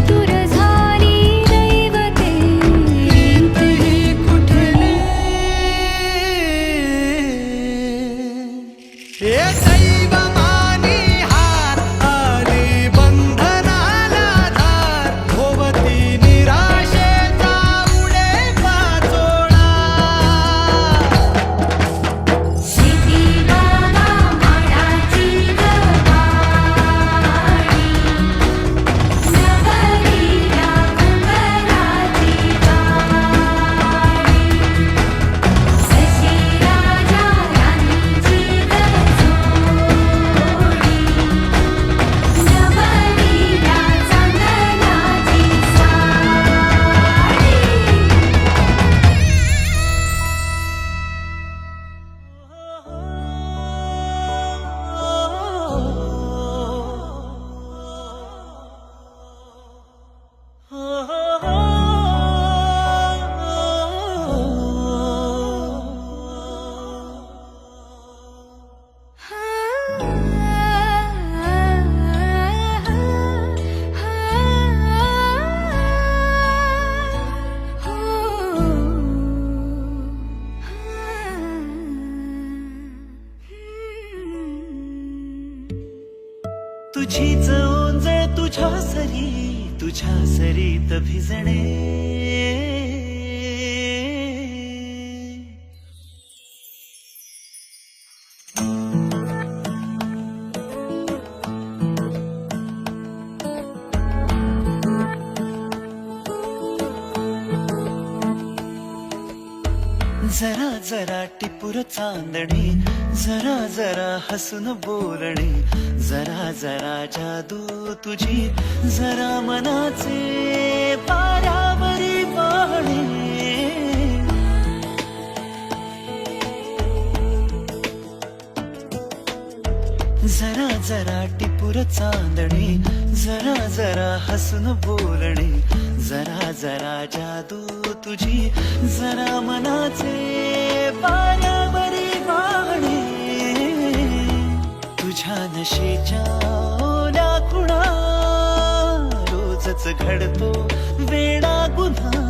तुर झाली दैवते ही कुठली हे दैव मानी हार आली बंधनाला धार भोवती निराशेचा उडे पाचोळा शेती बाबा माडाची गवाडी नवरीला मंगलाची गाडी शशी राजा राणीची गजोडी नवरीला चांदण्याची तुझीच ओंजळ तुझ्या सरीत भिजणे जरा जरा टिपूर चांदणी जरा जरा हसून बोलणे जरा जरा जादू तुझी जरा मनाचे पारावरी वाहणे जरा जरा टिपूर चांदणी जरा जरा हसून बोलणे जरा जरा जादू तुझी जरा मनाचे पारावरी वाहणे तुझ्या नशेच्या ओल्या खुणा रोजच घडतो वेडा गुन्हा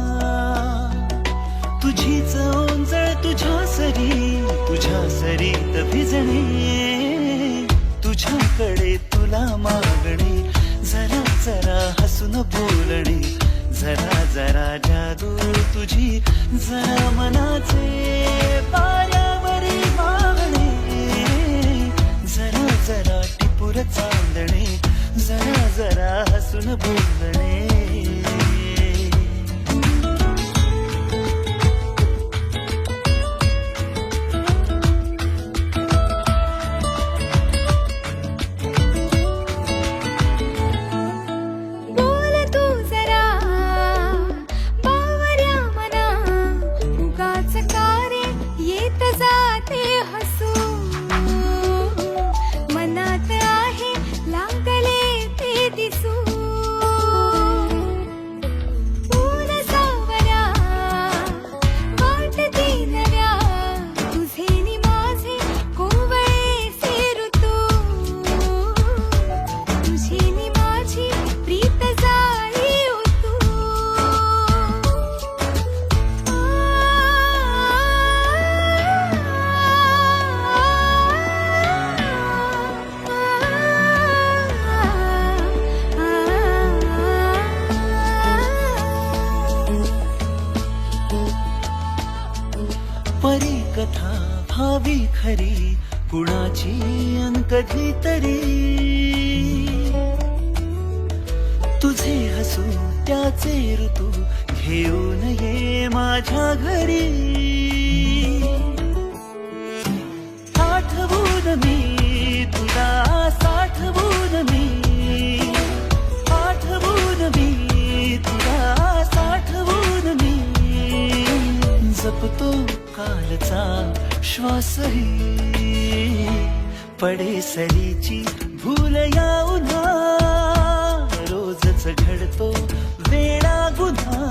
तुझीच ओंजळ तुझ्या सरीत भिजणे तुझ्याकडे तुला मागणे जरा जरा हसून बोलणे जरा जरा जादू तुझी जरा मनाचे पारावरी वाहणे जरा जरा टिपूर चांदणे जरा जरा हसून बोलणे बोल तू जरा बावऱ्या मना उगाच कारे येत जाते हसू मनात आहे लागले ते दिसू ऊन सावऱ्या वाटती नव्या तुझे नि माझे कोवळेसे ऋतू तुझी नि माझी प्रीत जाळी ओतू परी कथा भावी खरी कुणाची अन कधी तरी तुझे हसू त्याचे ऋतू घेऊन ये माझ्या घरी आठवून मी तुला साठवून मी आठवून मी तुला साठवून मी जपतो कालचा श्वासही पडे सरीची भूल या उन्हा रोजच घडतो वेडा गुन्हा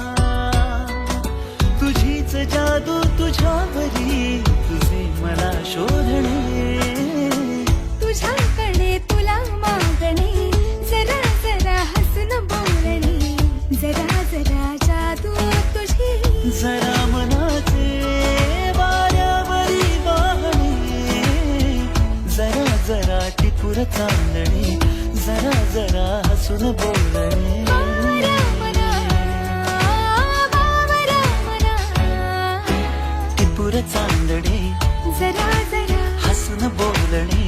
तुझीच जादू तुझ्यावरी तुझे मला शोधणे तुझ्याकडे तुला मागणे जरा जरा हसून बोलणे टिपूर चांदणे जरा जरा हसून बोलणे टिपूर चांदणे जरा जरा हसून बोलणे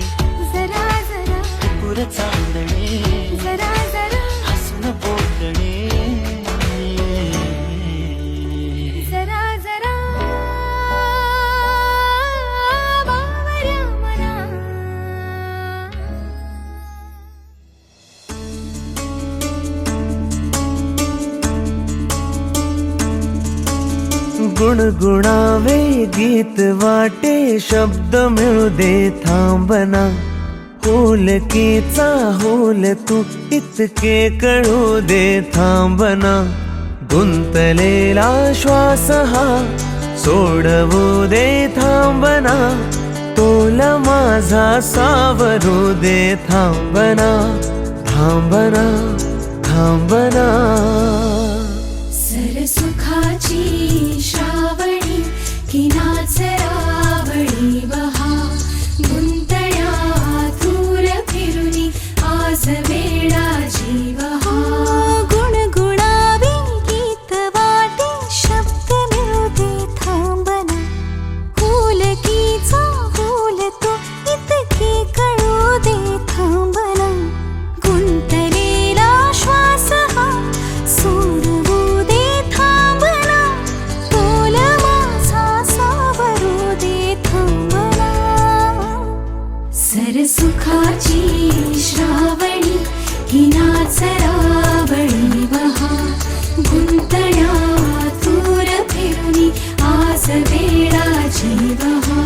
जरा जरा टिपूर चांदणे जरा जरा हसून बोलणे जरा जरा बावरा मना गुणगुणावे गीत वाटे शब्द मिळू दे थांबना होलकीचा होल तू इतके कळू दे थांबना गुंतलेला श्वास हा सोडवू दे थांबना तोल माझा सावरू दे थांबना थांबना थांबना सरसुखाची श्रावणी की नाचरावळी बहा गुंतण्या दूर फिरुनी आज वेळा जीवहा गुणगुणावे गीत वाटे शब्द मिळू दे थांबना होलकीचा होल तो इतके कळू दे थांबना गुंतलेला श्वास हा सोडवू दे थांबना तोल माझा सावरू दे थांबना सरसुखाची श्रावणी ही नाचरावळी बहा गुंतण्या दूर फिरुनी आज वेळा जीवहा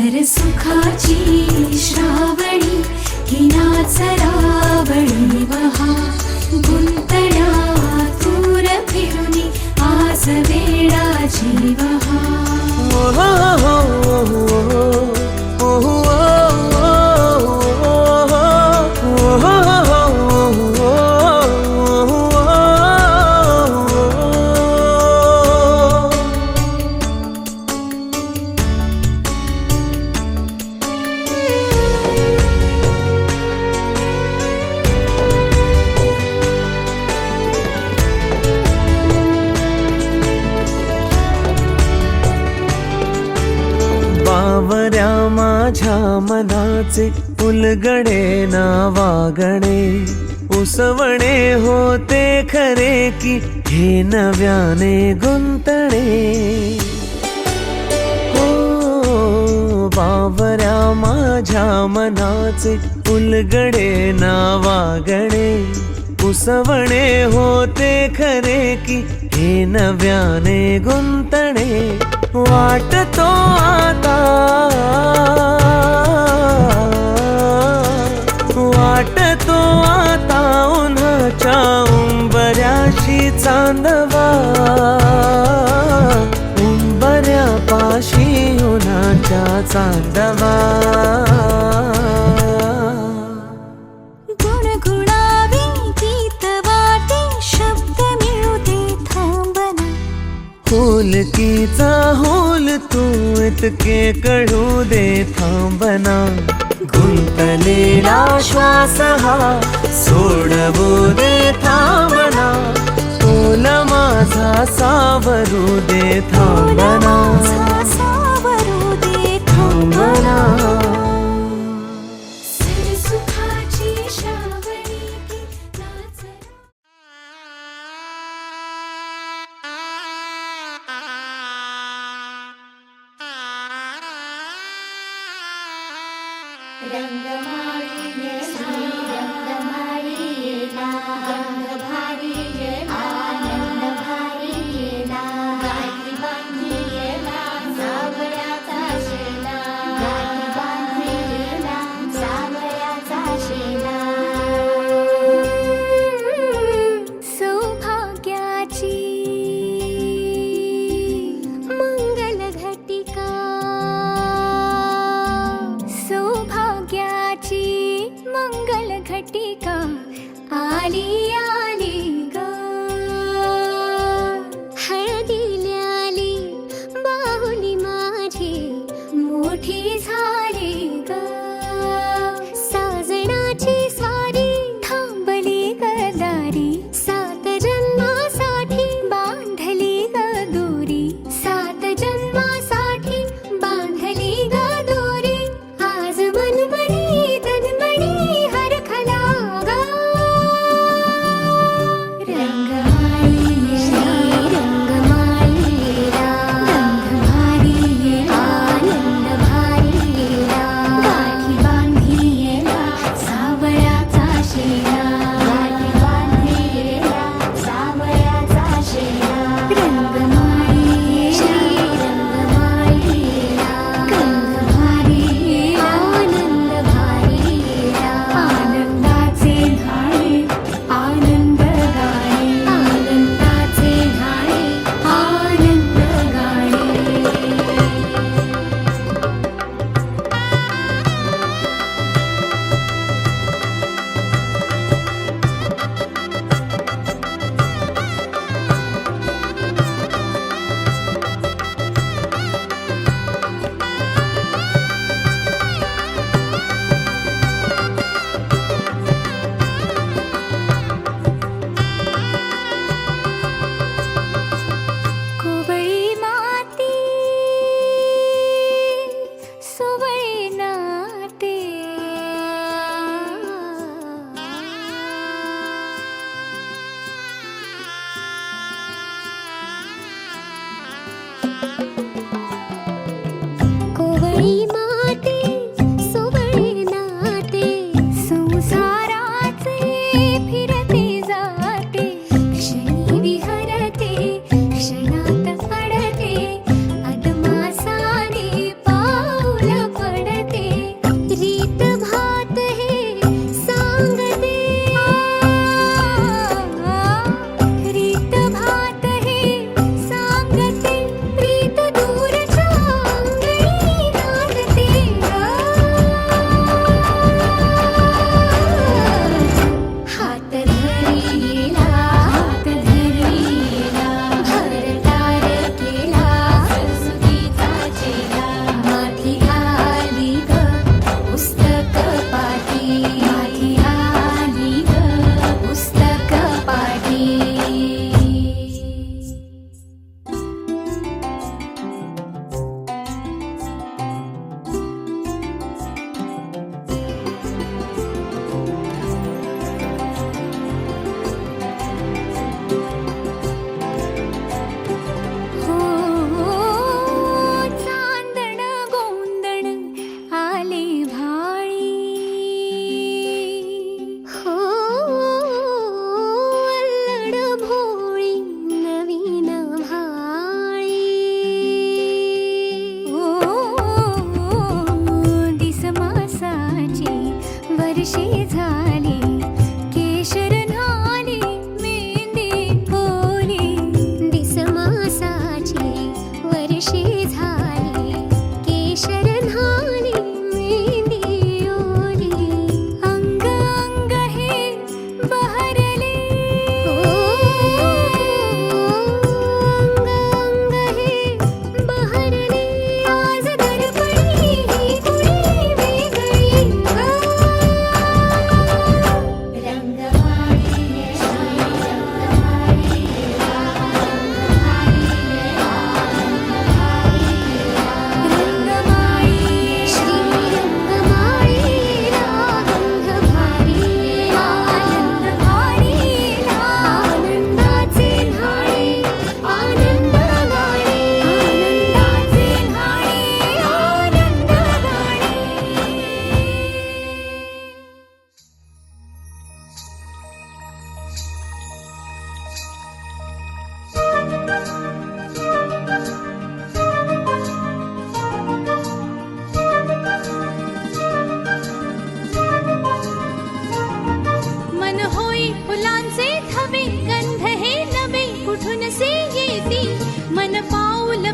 सरसुखाची श्रावणी ही नाचरावळी बहा गुंतण्या दूर फिरुनी आज वेळा जीवहा बावऱ्या माझ्या मनाचे उलगडे ना वागणे उसवणे होते खरे की हे नव्याने गुंतणे हो बावऱ्या माझ्या मनाचे उलगडे ना वागणे उसवणे होते खरे की हे नव्याने गुंतणे वाटतो आता वाटतो आता उन्हाच्या उंबऱ्याशी चांदवा उंबऱ्यापाशी उन्हाच्या चांदवा गुणगुणावे गीत वाटे शब्द मिळू दे थांबना होलकीचा होल तू इतके कळू दे थांबना गुंतलेला श्वास हा सोडवू दे थांबना तोल माझा सावरू दे थांबना सावरू दे थांबना सुखाची श्रावणी की नाचना रंगमाळी श्री रंगमाळी येला गंधभारी येला आनंद भारी येला गाठी बांधी येला सावळ्याचा शेला गाठी बांधी येला सावळ्याचा शेला सौभाग्याची मंगल घटिका सौभाग्याची मंगल घटिका आली आली ग हळदीला आली बाहुली माझी मोठी झाली ग साजणाची स्वारी थांबली ग दारी सात जन्मासाठी बांधली ग दोरी सात जन्मासाठी बांधली ग दोरी आज मनमणी तन्मणी हरखला ग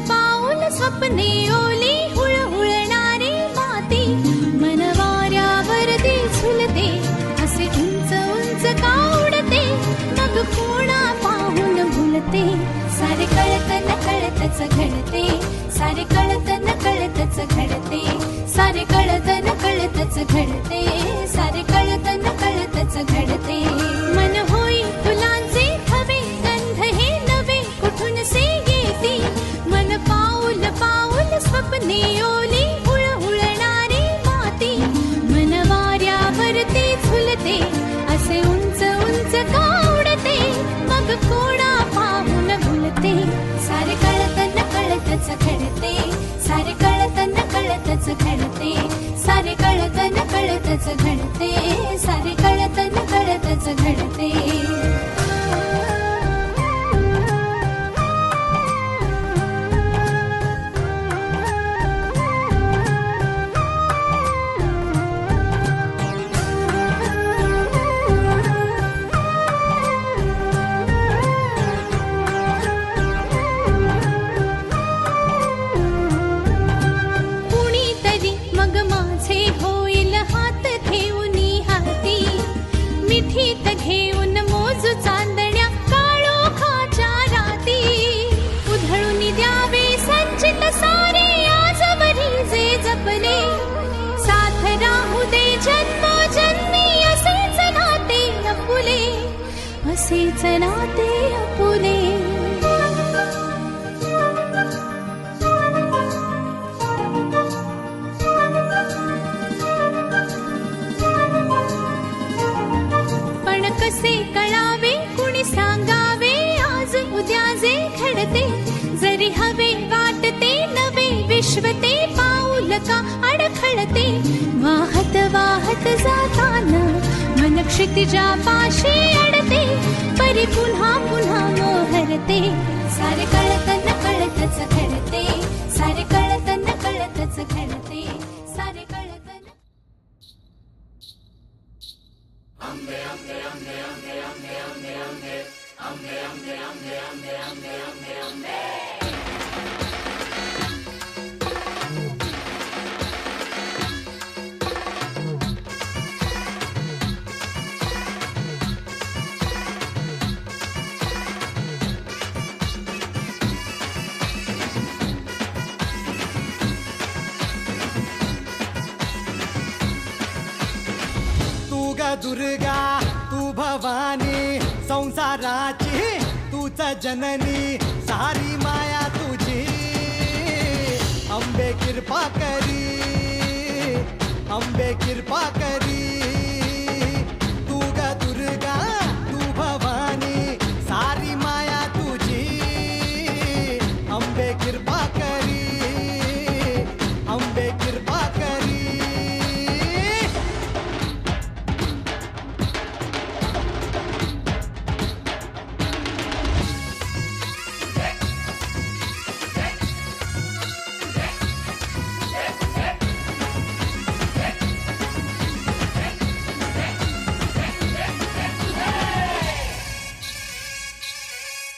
पाऊल स्वप्ने ओली हुळहुळणारी माती मन वाऱ्यावरती झुलते असे उंच उंच का उडते मग कोणा पाहून भुलते सारे कळत न कळतच घडते सारे कळत न कळतच घडते सारे कळत न कळतच घडते सारे कळत न कळतच घडते मन होई फुलांचे हवे गंध हे नवे कुठून से येते मन पाऊल पाऊल स्वप्ने ओली हुळहुळणारी माती मन वाऱ्यावरती झुलते असे उंच उंच का उडते मग कोणा पाहून भुलते सारे कळत न कळतच घडते सारे कळत न कळतच घडते सारे कळत न कळतच घडते सारे कळत न कळतच घडते कुणीतरी मग माझे होईल हात ठेवूनी हाती मिठीत घेऊन मोजू चांदण्या काळोखाच्या राती उधळून द्यावे संचित सारे आजवरी जे जपले साथ राहू दे जन्मोजन्मी असेच नाते अपुले असेच नाते अपुले पण कसे कळावे कुणी सांगावे आज उद्या जे घडते जरी हवे वाटते नवे विश्व ते पाऊल का अडखळते वाहत वाहत जाताना मन क्षितिजा पाशी अडते परी पुन्हा पुन्हा मोहरते सारे कळत न कळतच घडते सारे कळत न कळतच घडते सारे कळत न तू ग दुर्गा तू भवानी संसाराची तूच जननी सारी माया तुझी अंबे कृपा करी अंबे कृपा करी तू ग दुर्गा तू भवानी सारी माया तुझी अंबे कृपा करी अंबे कृपा करी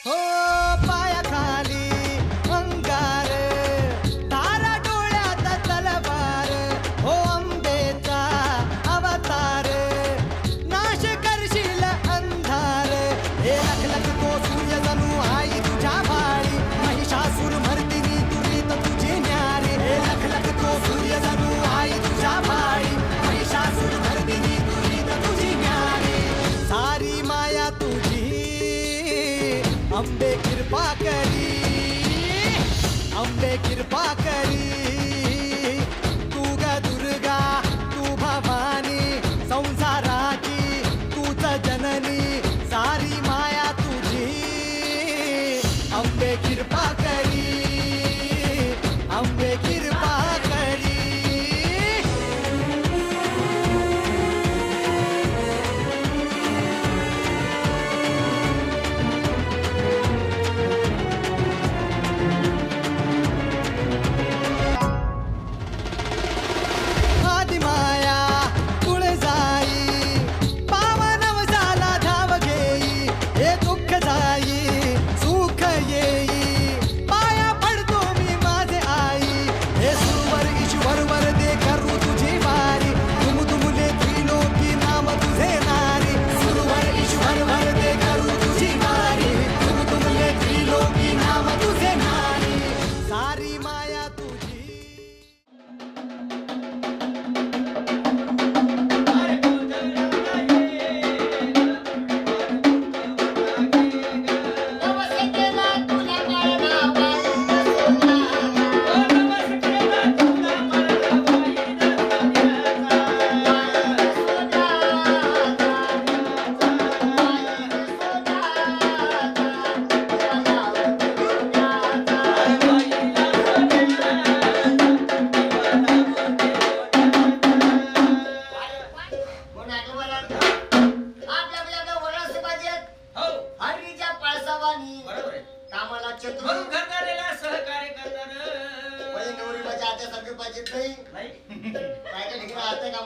हो पायाखाली अंगार तारा डोळ्यात तलवार हो अंबेचा अवतार नाश करशील अंधार हे लख लख तो सूर्य जणू आई तुझ्या भाळी महिषासूर मर्दिनी तुरीत तुझी न्यारी हे लख लख तो सूर्य जणू आई तुझ्या भाळी महिषासूर मर्दिनी तुरीत तुझी न्यारी सारी माया तुझी अंबे कृपा करी अंबे कृपा करी तू ग दुर्गा तू भवानी संसाराची तूच जननी सारी माया तुझी अंबे कृपा करी अंबे कृपा करी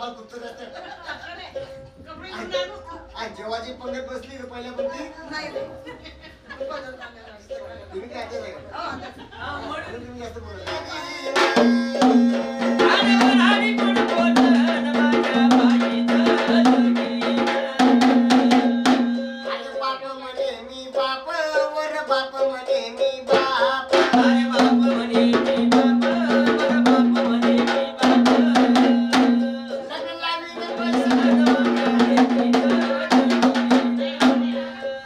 बाबा कुत्तू जेव्हाची पंगत बसली तर पहिल्या पंक्ती तुम्ही काय ऐकत आहे का? म्हणून तुम्ही जास्त बोलत अरे बाप म्हणे मी बाप वर बाप म्हणे मी बाप लग्न लावीन पैसा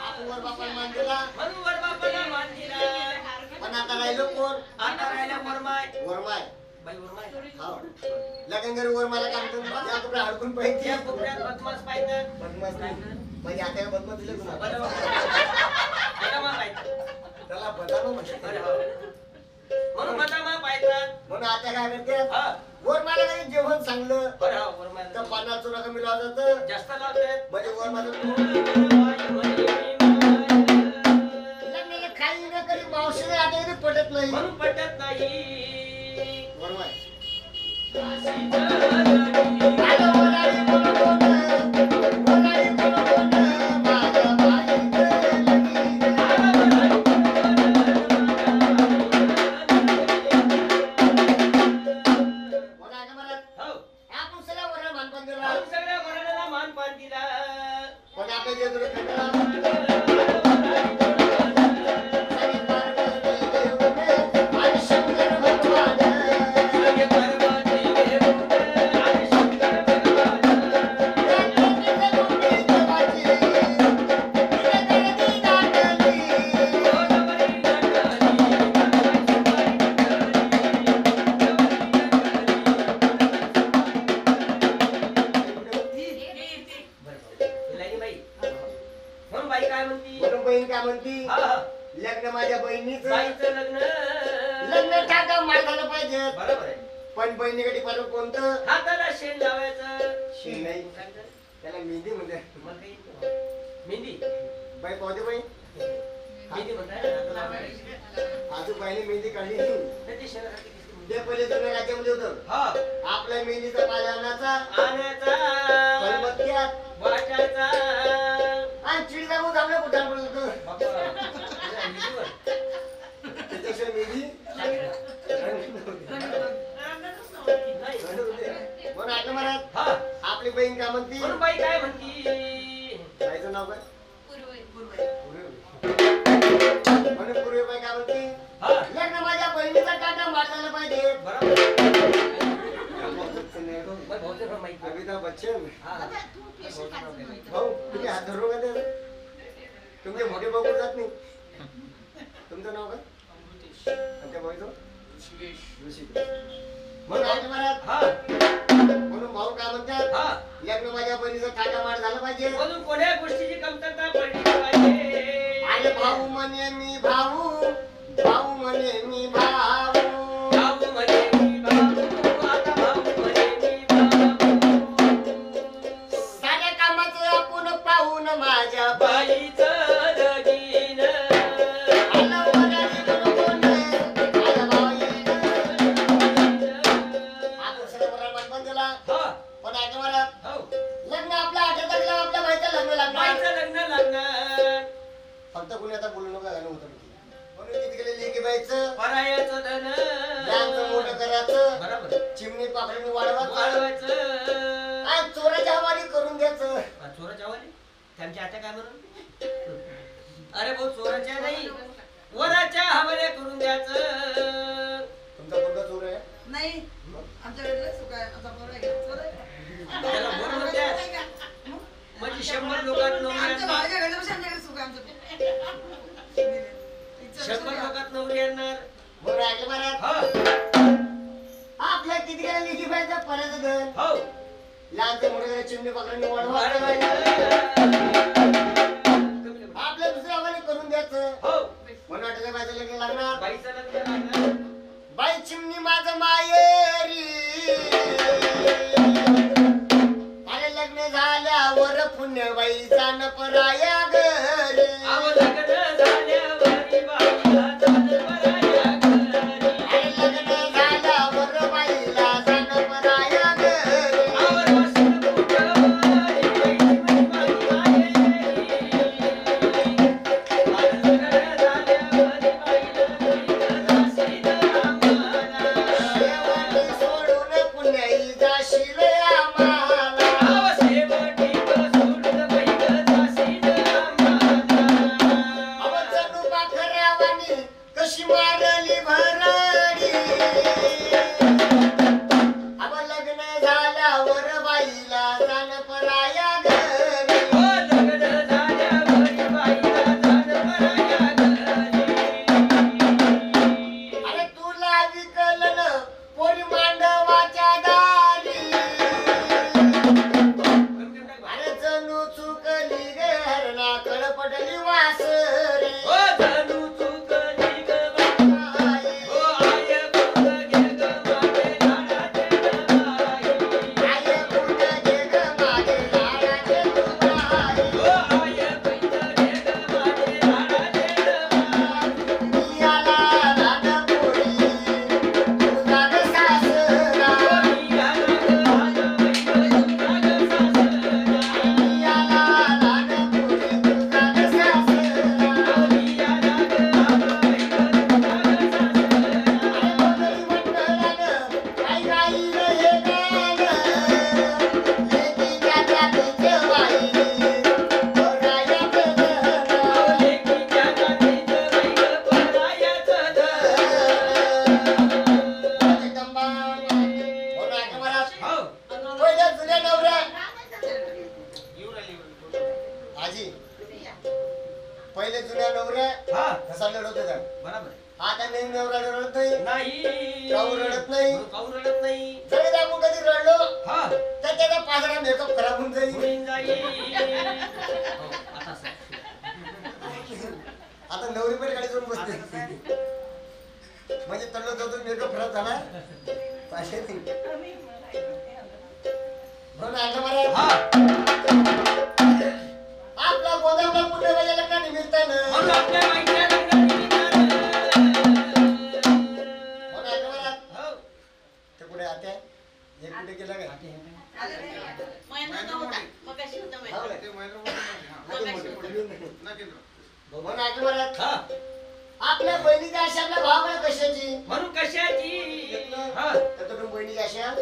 आपण वर बापाला मान दिला पण आता राहिलो कोण वरमाय हो लग्न घरी वरमाला काम करून त्या कपडे अडकून पाहिजे बदमाश नाही म्हणजे आता काय बदमाश दिलं तुम्हाला त्याला बदाम म्हणतात म्हणून आता काय करते वरमाला काही जेवण चांगलं तर पाण्यात चुरा कमी लावलं तर जास्त लावतात म्हणजे वरमाला लग्नाला काही न करी मावशी आता कधी पटत नाही म्हणून पटत नाही वरमाय आलो वराडी बोल बोल वराडी बोल बोल माझ्या बाईचं लगीन मला का म्हणत हो आपण सगळ्या वरण मानपण दिला म्हणून सगळ्या वराडाला मानपान दिला पण आपल्या जे तुला खंडला आणि शंकर भगवान सगळे पार्वती घेऊन आणि शंकर भगवान म्हणून बाई काय म्हणती म्हणून बहीण काय म्हणती हा हा लग्न माझ्या बहिणीचं बाईचं लग्न लग्न टाका मार झालं पाहिजे बरोबर आहे पण बहिणीकडे पाहिजे कोणतं हाताला शेण लावायचं शेण नाही त्याला मेहंदी म्हणते मग काही मेहंदी बाई पाहते बाई मेहंदी म्हणताय हाताला लावायची. आजू बाईने मेहंदी काढली तर ते शेणासारखी दिसते म्हणजे. ते पहिले जुन्या राज्यामध्ये होतं हा आपल्या मेहंदीचा पाला आणायचा आण्याचा खलबत्त्यात वाटायचा आणि चिडीचा भाऊ आपल्या कुठार पडलं होतं बाबा, तुझ्या हिंदीवर. त्याच्याशिवाय मेहंदी नाही. म्हणून ऐका महाराज हा आपली बहीण काय म्हणती म्हणून बाई काय म्हणती बाईचं नाव काय म्हणून पूर्वीबाई काय म्हणती हा लग्न माझ्या बहिणीचा टाटा मारला पाहिजे बरोबर मग भाऊचं पण माहिती आहे. अमिताभ बच्चन हा भाऊचं नाव काय माहिती? भाऊ तुम्ही हात धरून का ते? तुमचे मोठे भाऊ कुठे जात नाही तुमचं नाव काय आणि त्या भाऊचं ऋषिकेश. म्हणून ऐका महाराज हा म्हणून भाऊ काय म्हणतात हा लग्न माझ्या बहिणीचा टाटा मार झाला पाहिजे म्हणून कोण्या गोष्टीची कमतरता पडली पाहिजे आणि भाऊ म्हणे मी भाऊ भाऊ म्हणे मी भाऊ भाऊ म्हणे मी भाऊ आता भाऊ म्हणे मी भाऊ साऱ्या कामाचं आपण पाहून माझ्या बाईचं लगीन आलं वराडी बरोबर आलं बाईचं. आपण सगळं वराड बांधून दिला हा पण ऐका महाराज हो लग्न आपल्या 8 तारखेला आपल्या बाईचं लग्न लागणार बाईचं लग्न लागणार फक्त कोणी आता बोलू नका गाणं होतं म्हणून तिथे गेले लेकी बाईचं परायाचं धन लहानचं मोठं करायचं बरोबर चिमणी पाखडीने वाढवायचं वाढवायचं आणि चोराच्या हवाली करून द्यायचं चोराच्या वाली त्यांच्या आता काय म्हणून अरे भाऊ चोराच्या नाही वराच्या हवाले करून द्यायचं तुमचा पोरगा चोर आहे नाही आमच्याकडे सुख आहे आमचा पोरगा आहे. चोर आहे. त्याला बोल म्हणतात म्हणजे 100 लोकात आमच्या नवरी भावाच्या घरापाशी आमच्याकडे सुख आहे आमचं पोरगा. 100 लोकात नवरी आणणार बरं ऐकलं महाराज हा आपल्या किती गेला लेकी बाईचं परत धन हो लहानचं मोठं करा चिमणी पाखडीने वाढवायचं आपल्या दुसऱ्या हवाली करून द्यायचं हो म्हणून वाटलं बाईचं लग्न लागणार बाईचं लग्न लागणार बाई चिमणी माझं मायेरी अरे लग्न झाल्यावर पुण्यबाई जाण पराया घरी आव लग्न झाल्यावरी बाईला जाण पराया घरी अरे लग्न झाल्यावर बाईला जाण पराया घरी आवर चुकली गे हरणा कळपटली वास रे ओ धनु चुकली ग बाई. ओ आय कुंड घे ग मागे लाडाचे बाई. आय कुंड घे ग मागे लाडाचे तुबाई. ओ आय कुंड घे ग मागे लाडाचे बाई. मियाला रानपुरी तुझा ग सासरा. मियाला रानपुरी तुझा ग सासरा. मियाला रानपुरी तुझा ग सासरा. मियाला रानपुरी तुझा ग सासरा. मंडळी मंडळानं काय गाईल हे गाणं. लेकीच्या जातीचं बाई पोरायाचं घरं. लेकीच्या जातीचं बाई ग पोरायाचं धन. जगदंबा हो ना का मला हो. पहिल्या जुन्या नवऱ्या येऊ राहिली. आजी पहिले जुन्या नवऱ्या हा कसा लढत होत्या बरोबर. आता नवीन नवरा रडत नाही नाही काहून रडत नाही? काहून रडत नाही. जरी आपण कधी रडलो हा तर त्याचा पासरा मेकअप खराब होऊन जाईल. होईन जाई. हो, आता असं. आता नवरी पण गाडी जाऊन बसते म्हणजे तडलो जातो मेकअप खराब झाला पाचशे नाही. म्हणून ऐका मला हा आपला गोदामला पुण्य माझ्या लग्नानिमित्तानं म्हणून आपल्या बाईच्या लग्नानिमित्तानं. म्हणून ऐका मला हो. ते पुढे आत्या हे कुठे गेला काय महिना नव्हता मग कशी होतं हो माहिती काय? म्हणून ऐका मला हा आपल्या बहिणीच्या आशा आपल्या भावाला कशाची म्हणून कशाची. हा तर तुटून बहिणीची आशा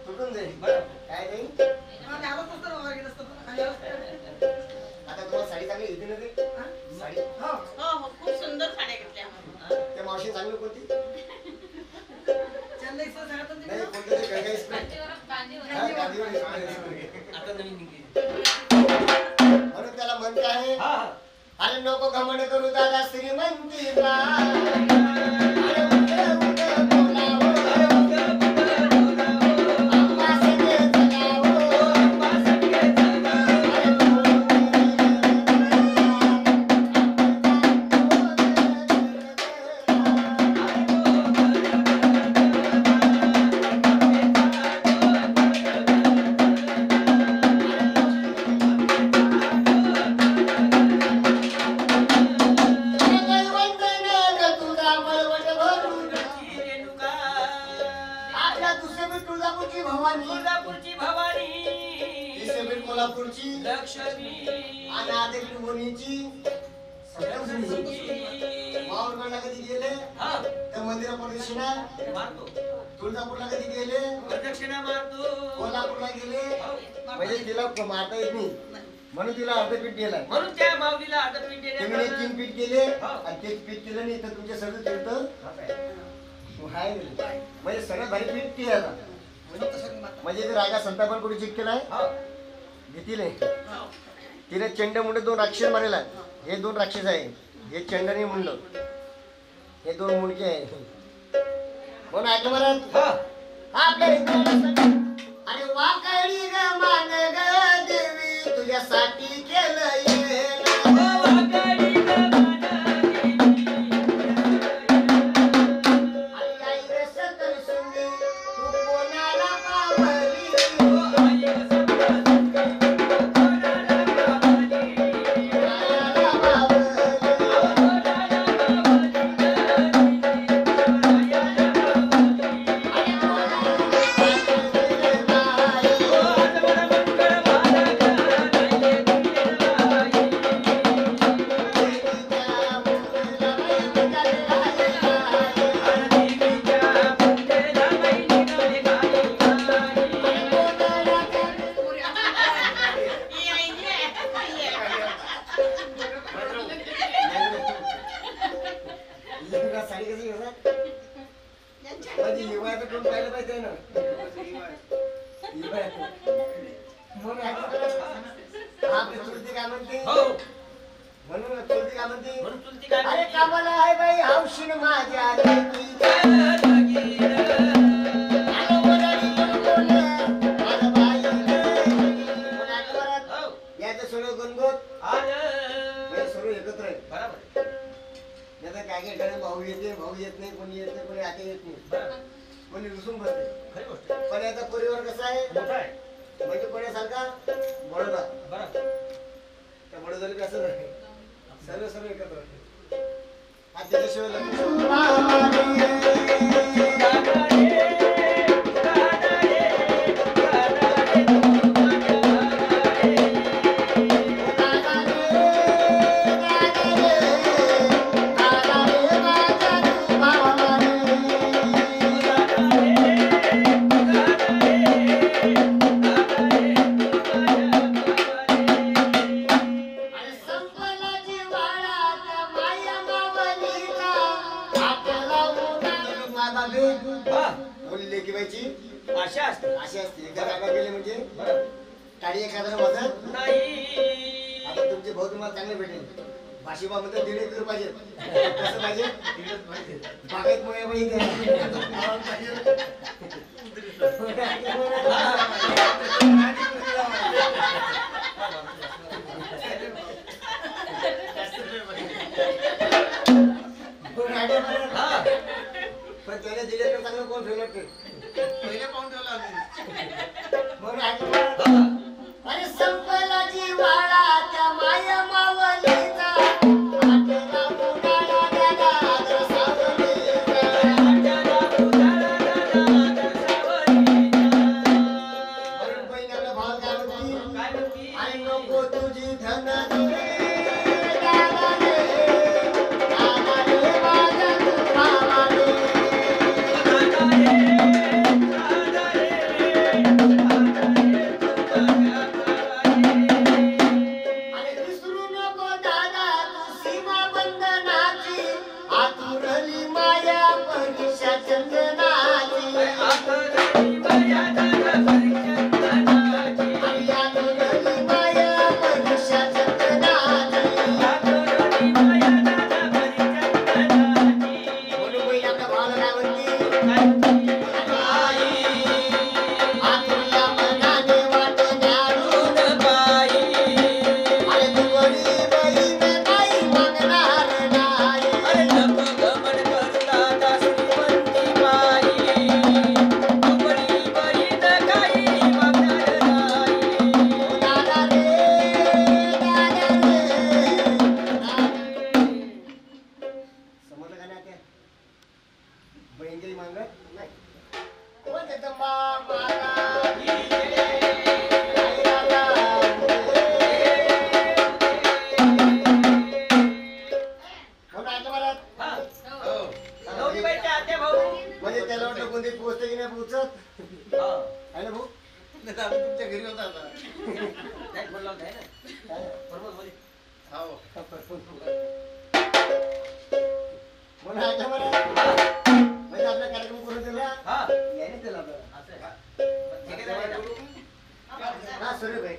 तुटून जाईल बरोबर. काय नाही आता तुम्हाला साडी चांगली येते ना ते साडी हो हो खूप सुंदर साड्या घेतल्या आम्हाला. त्या मावशी चांगली कोणती चेन्नईचं सांगत होती नाही ना. कोणती तरी गळगाई स्प्रे. हा, गादीवर स्प्रे. आता नवीन निघली. म्हणून त्याला म्हणते आहे हा हा. अरे नको घमंड करू दादा श्रीमंती बा. अरे उठ, उठ, बोलावं. आम्हा सगळे जगावं. अम्मा सगळे जगावं. अरे वंदन तुझा मळवट भरून. रेणुका. आपल्या दुसऱ्या बीट तुळजापूरची भवानी, तुळजापूरची भवानी. तिसऱ्या बीट कोल्हापूरची लक्ष्मी. आणि आधी बीट वणीची. माहूरगडला कधी गेले हा तर मंदिरा प्रदक्षिणा. मारतो. तुळजापूरला कधी गेले प्रदक्षिणा मारतो. कोल्हापूरला गेले हो. म्हणजे तिला मारता येत नाही म्हणून तिला अर्धपीठ गेलाय. म्हणून त्या माऊलीला अर्धपीठ तुम्ही 3 पीठ केले हो. आणि ते पीठ केलं नाही तर तुमच्या सगळं तीर्थ हाय गेलं. म्हणजे सगळ्यात भारी पीठ ती आहे आता. म्हणजे ते राजा संतापन कोणी चिट केलाय घेतील तिने चंड मुंड 2 राक्षस मारेला. हे 2 राक्षस आहे हे चंड आणि मुंड हे 2 मुंडके आहे. म्हणून ऐका महाराज आपल्या हिंदू अरे वाकडी ग मान ग देवी तुझ्यासाठी केलं येणं. अरे आई ग सकल सुंदी तू कोणाला पावली. कोणाला पावली. साडी कशी घेतात म्हणजे हिवाळ्याचं कोण पाहिलं पाहिजे ना. म्हणून आपली चुलती काय म्हणते म्हणून चुलती काय म्हणते अरे कामाला आहे बाई हौशीन माझ्या लेकीच्या. अरे वराडी कोण कोण? माझं बाई रे. कोण ऐकलं? सर्व गणगोत आलं. हे सर्व एकत्र आहे. बरोबर. नाही तर काय काय ठिकाणी भाऊ येते, भाऊ येत नाही, कोणी येत नाही, कोणी आता येत नाही, बरोबर. कोणी रुसून बसते. खरी गोष्ट आहे. पण याचा परिवार कसा आहे मोठा आहे. म्हणजे कोण्यासारखा बडोदा. बरोबर. त्या बडोदाला बी असं नाही, सर्व सर्व एकत्र आहे. आणि त्याच्याशिवाय लग्न बोलले की बाईची आशा असते. अशी असते. एकदा रागा गेले म्हणजे बरोबर. टाळी एखाद्याला वाजत. नाही. आता तुमचे भाऊ तुम्हाला चांगले भेटेल. भाषीबा मध्ये 1.5 एकर पाहिजे. कसं पाहिजे? बागेत मुळे हा. पण त्याने 1.5 एकर चांगलं कोण ठेवलं ते? पहिले पाहून ठेवला म्हणून अरे संपला जीवाळा त्या माया मावलीचा आठला उडाला त्या दादर सावलीचा. म्हणून बहिणीला भाव काय म्हणती? काय म्हणती? आई नको तुझी धन दे, दादा रे, दादा रे, माझा तू भावा रे. आणि विसरू नको दादा तू सीमा बंधनाची, आतुरली माया परीक्षा चंदनाची. आणि आतुरली माया परीक्षा चंदनाची. म्हणून बाई आपल्या भावाला काय म्हणते? आतुरल्या मनाने वाट न्याडून अरे तू गडी बहीण काही मागणार नाही. दादा रे, दादा रे. समजलं का नाही ते? बहीण काही मागत नाही. कोण देतं मामाला? आई दादा. म्हणून ऐका मला. म्हणजे त्याला वाटलं कोणती पोचते की नाही पोचत आहे ना भाऊ? आम्ही तुमच्या घरी होता आता हो म्हणून ऐका मला. म्हणजे आपला कार्यक्रम करून दिला याने दिला आपल्याला. हा सर भाई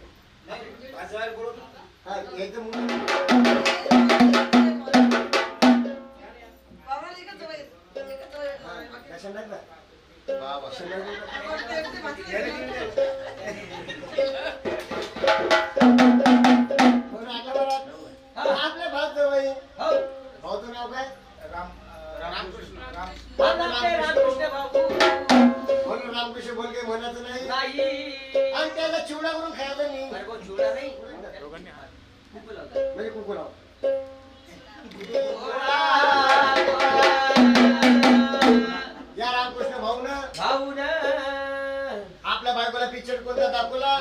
हा एकदम बाबाला एकच वय, एकच वय. लक्षात टाकलं. बाबा म्हणून ऐका मला. आपल्या भात जवळ भाऊचं नाव काय? म्हणून रामकृष्ण बोलके म्हणायचं नाही आणि त्याला चिवडा करून खायचं नाही. म्हणजे कुकू लाव. या रामकृष्ण भाऊ ना आपल्या बायकोला पिक्चर कोणता दाखवला?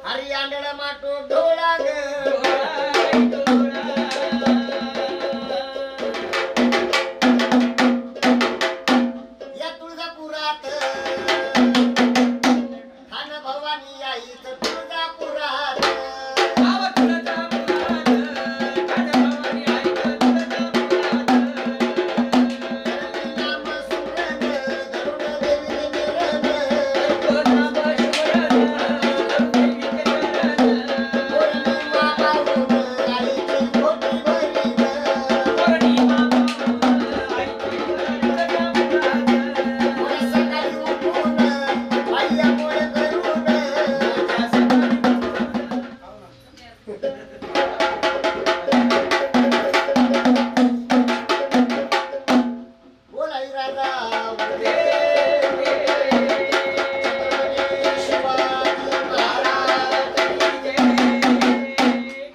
हरी अंड्याला माटो ढोळा ग. या तुळजापुरात खान भवानी आईच तुळजापुरात. बोल आई राजा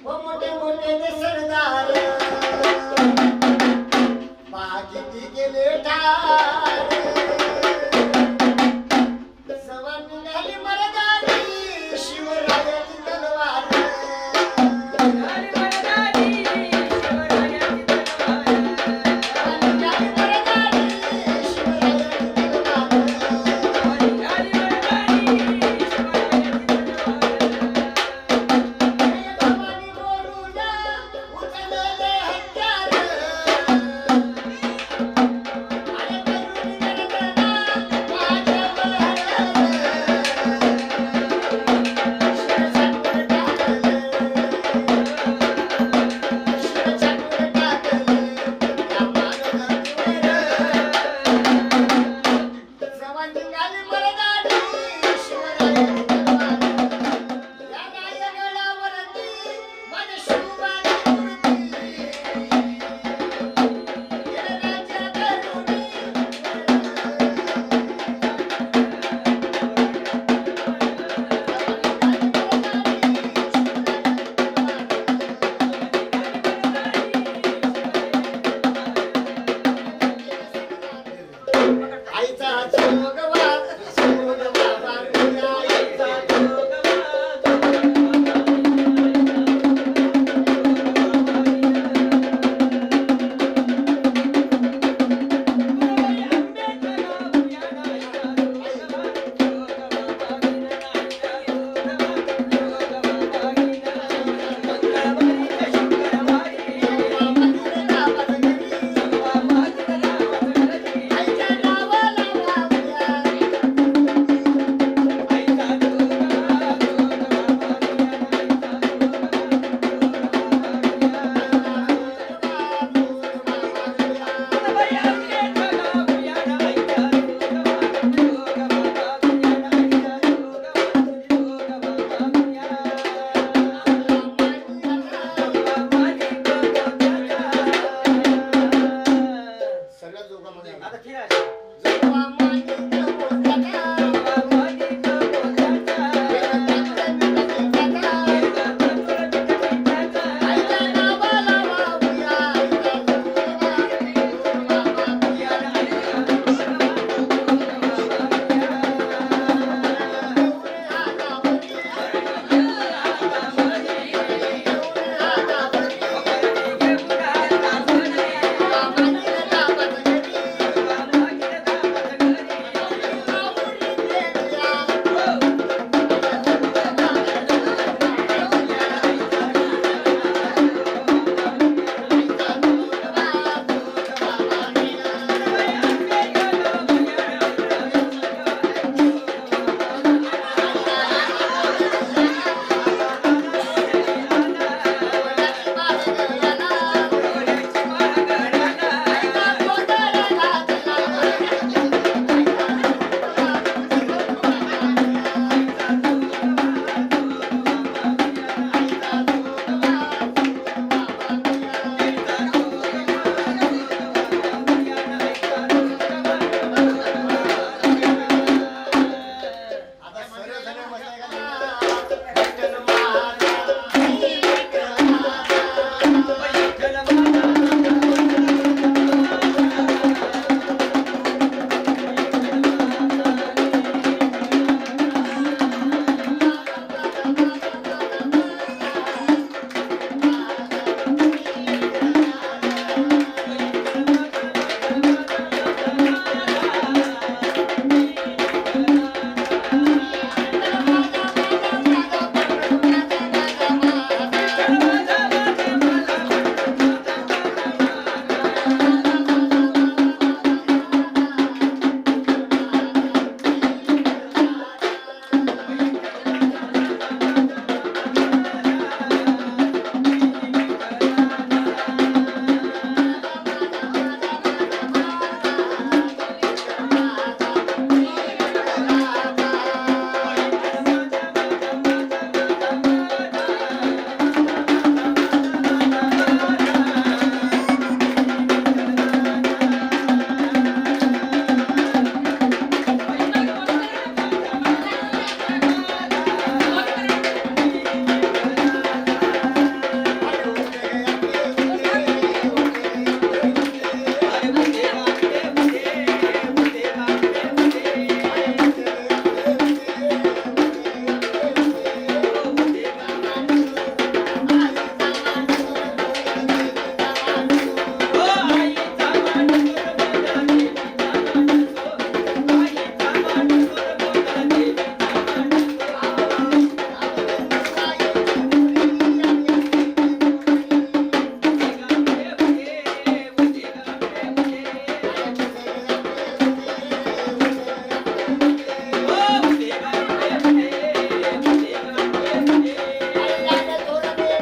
मोठे मोठे ते सरदार बाकी गेले ठार सवा निघाली मरदारी शिवरायाची तलवार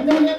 बंद